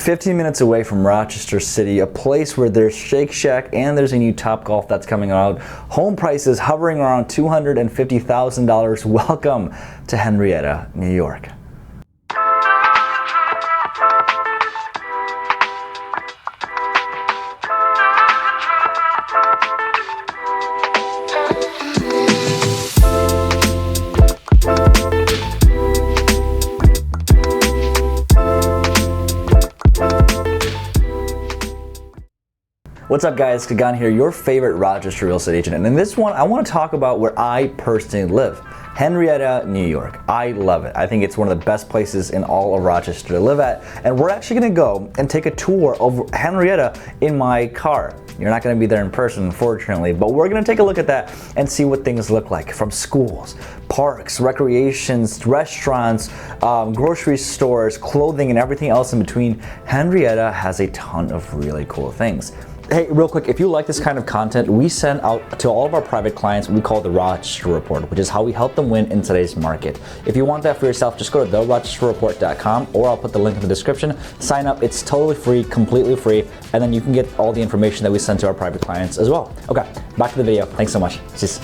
15 minutes away from Rochester City, a place where there's Shake Shack and there's a new Topgolf that's coming out. Home prices hovering around $250,000. Welcome to Henrietta, New York. What's up guys, Kagan here, your favorite Rochester real estate agent, and in this one I want to talk about where I personally live, Henrietta, New York. I love it. I think it's one of the best places in all of Rochester to live at, and we're actually going to go and take a tour of Henrietta in my car. You're not going to be there in person, unfortunately, but we're going to take a look at that and see what things look like, from schools, parks, recreations, restaurants, grocery stores, clothing, and everything else in between. Henrietta has a ton of really cool things. Hey, real quick, if you like this kind of content, we send out to all of our private clients what we call the Rochester Report, which is how we help them win in today's market. If you want that for yourself, just go to therochesterreport.com, or I'll put the link in the description. Sign up, it's totally free, completely free, and then you can get all the information that we send to our private clients as well. Okay, back to the video. Thanks so much. Cheers.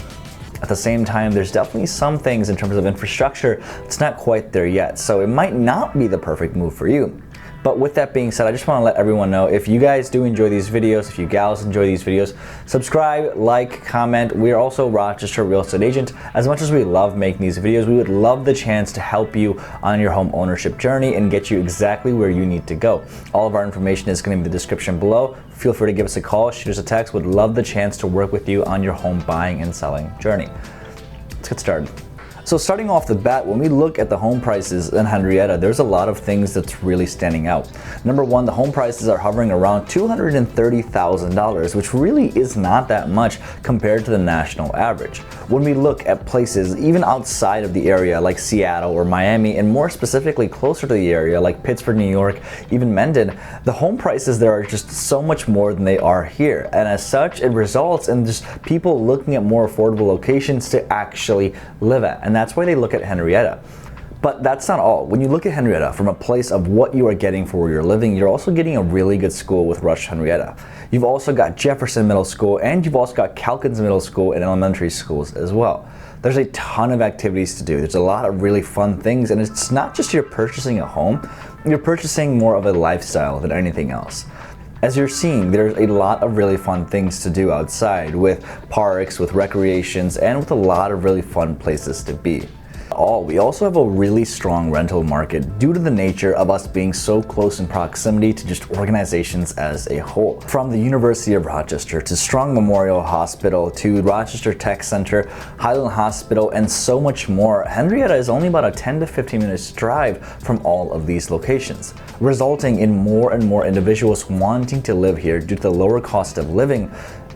At the same time, there's definitely some things in terms of infrastructure that's not quite there yet, so it might not be the perfect move for you. But with that being said, I just want to let everyone know, if you guys do enjoy these videos, if you gals enjoy these videos, subscribe, like, comment. We are also Rochester Real Estate Agent. As much as we love making these videos, we would love the chance to help you on your home ownership journey and get you exactly where you need to go. All of our information is going to be in the description below. Feel free to give us a call, shoot us a text. Would love the chance to work with you on your home buying and selling journey. Let's get started. So starting off the bat, when we look at the home prices in Henrietta, there's a lot of things that's really standing out. Number one, the home prices are hovering around $230,000, which really is not that much compared to the national average. When we look at places even outside of the area like Seattle or Miami, and more specifically closer to the area like Pittsburgh, New York, even Mendon, the home prices there are just so much more than they are here. And as such, it results in just people looking at more affordable locations to actually live at. And that's why they look at Henrietta. But that's not all. When you look at Henrietta from a place of what you are getting for where you're living, you're also getting a really good school with Rush Henrietta. You've also got Jefferson Middle School, and you've also got Calkins Middle School and elementary schools as well. There's a ton of activities to do. There's a lot of really fun things, and it's not just you're purchasing a home, you're purchasing more of a lifestyle than anything else. As you're seeing, there's a lot of really fun things to do outside, with parks, with recreations, and with a lot of really fun places to be. We also have a really strong rental market due to the nature of us being so close in proximity to just organizations as a whole. From the University of Rochester to Strong Memorial Hospital to Rochester Tech Center, Highland Hospital, and so much more, Henrietta is only about a 10 to 15 minutes drive from all of these locations, resulting in more and more individuals wanting to live here due to the lower cost of living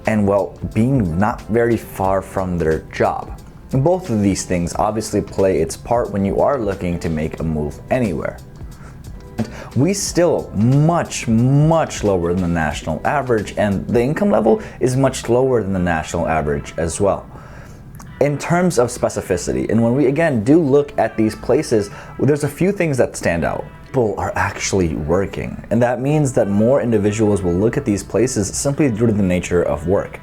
and, well, being not very far from their job. Both of these things obviously play its part when you are looking to make a move anywhere. We still much lower than the national average, and the income level is much lower than the national average as well. In terms of specificity, and when we again do look at these places, there's a few things that stand out. People are actually working, and that means that more individuals will look at these places simply due to the nature of work.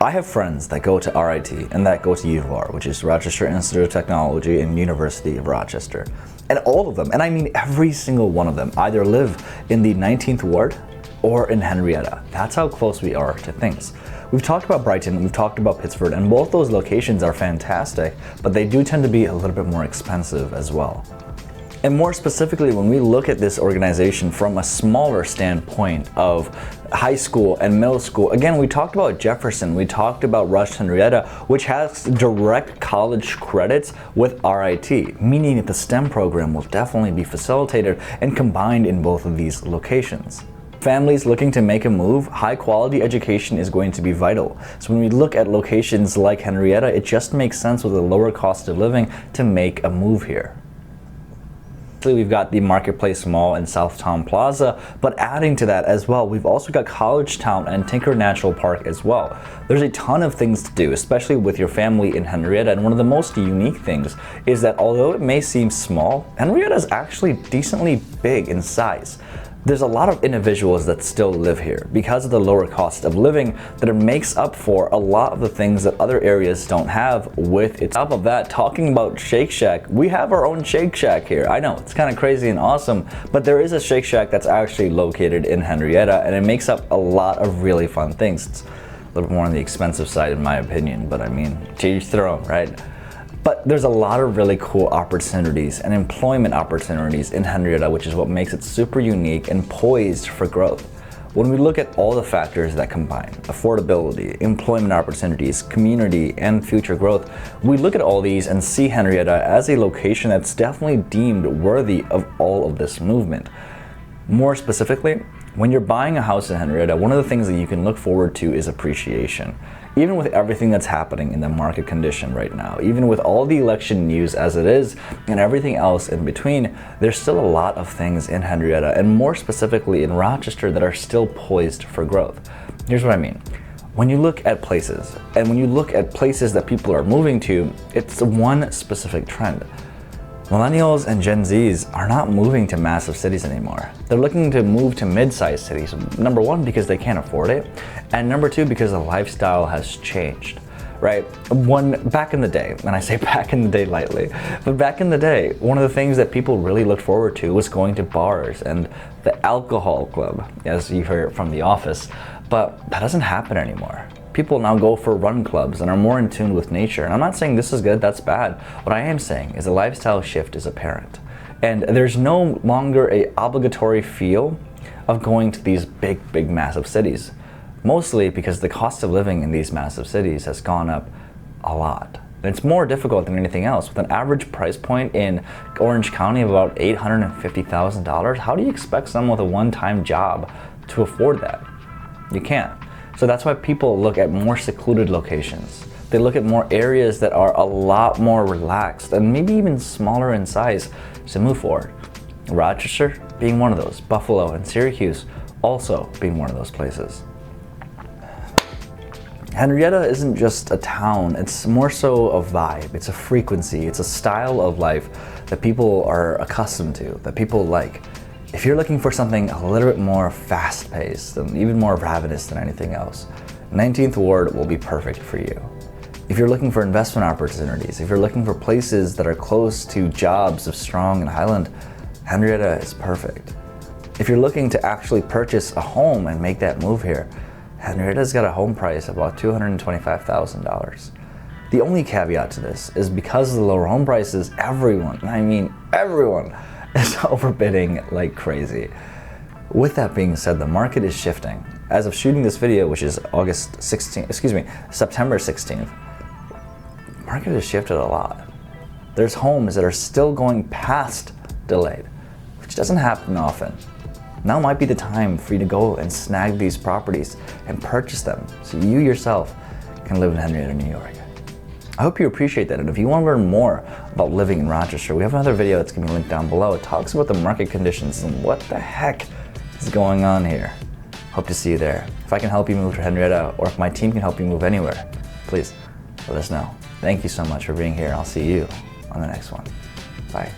I have friends that go to RIT and that go to UVR, which is Rochester Institute of Technology and University of Rochester. And all of them, and I mean every single one of them, either live in the 19th Ward or in Henrietta. That's how close we are to things. We've talked about Brighton, we've talked about Pittsburgh, and both those locations are fantastic, but they do tend to be a little bit more expensive as well. And more specifically, when we look at this organization from a smaller standpoint of high school and middle school, again, we talked about Jefferson, we talked about Rush Henrietta, which has direct college credits with RIT, meaning that the STEM program will definitely be facilitated and combined in both of these locations. Families looking to make a move, high quality education is going to be vital. So when we look at locations like Henrietta, it just makes sense with a lower cost of living to make a move here. We've got the Marketplace Mall and Southtown Plaza, but adding to that as well, we've also got College Town and Tinker Natural Park as well. There's a ton of things to do, especially with your family in Henrietta, and one of the most unique things is that although it may seem small, Henrietta is actually decently big in size. There's a lot of individuals that still live here because of the lower cost of living that it makes up for a lot of the things that other areas don't have with it. On top of that, talking about Shake Shack, we have our own Shake Shack here. I know, it's kind of crazy and awesome, but there is a Shake Shack that's actually located in Henrietta, and it makes up a lot of really fun things. It's a little more on the expensive side in my opinion, but I mean, to each their own, right? But there's a lot of really cool opportunities and employment opportunities in Henrietta, which is what makes it super unique and poised for growth. When we look at all the factors that combine affordability, employment opportunities, community, and future growth, we look at all these and see Henrietta as a location that's definitely deemed worthy of all of this movement. More specifically, when you're buying a house in Henrietta, one of the things that you can look forward to is appreciation. Even with everything that's happening in the market condition right now, even with all the election news as it is and everything else in between, there's still a lot of things in Henrietta, and more specifically in Rochester, that are still poised for growth. Here's what I mean. When you look at places, and when you look at places that people are moving to, it's one specific trend. Millennials and Gen Zs are not moving to massive cities anymore. They're looking to move to mid-sized cities. Number one, because they can't afford it, and number two, because the lifestyle has changed, right? Back in the day, and I say back in the day lightly, but back in the day, one of the things that people really looked forward to was going to bars and the alcohol club, as you heard from The Office, but that doesn't happen anymore. People now go for run clubs and are more in tune with nature. And I'm not saying this is good, that's bad. What I am saying is a lifestyle shift is apparent. And there's no longer a obligatory feel of going to these big, massive cities. Mostly because the cost of living in these massive cities has gone up a lot. And it's more difficult than anything else. With an average price point in Orange County of about $850,000, how do you expect someone with a one-time job to afford that? You can't. So that's why people look at more secluded locations. They look at more areas that are a lot more relaxed and maybe even smaller in size to move forward. Rochester being one of those, Buffalo and Syracuse also being one of those places. Henrietta isn't just a town, it's more so a vibe, it's a frequency, it's a style of life that people are accustomed to, that people like. If you're looking for something a little bit more fast-paced and even more ravenous than anything else, 19th Ward will be perfect for you. If you're looking for investment opportunities, if you're looking for places that are close to jobs of Strong and Highland, Henrietta is perfect. If you're looking to actually purchase a home and make that move here, Henrietta's got a home price of about $225,000. The only caveat to this is because of the lower home prices, everyone, and I mean everyone, is overbidding like crazy. With that being said, the market is shifting. As of shooting this video, which is September 16th, the market has shifted a lot. There's homes that are still going past delayed, which doesn't happen often. Now might be the time for you to go and snag these properties and purchase them so you yourself can live in Henrietta, New York. I hope you appreciate that, and if you want to learn more about living in Rochester, we have another video that's going to be linked down below. It talks about the market conditions and what the heck is going on here. Hope to see you there. If I can help you move to Henrietta, or if my team can help you move anywhere, please let us know. Thank you so much for being here. I'll see you on the next one. Bye.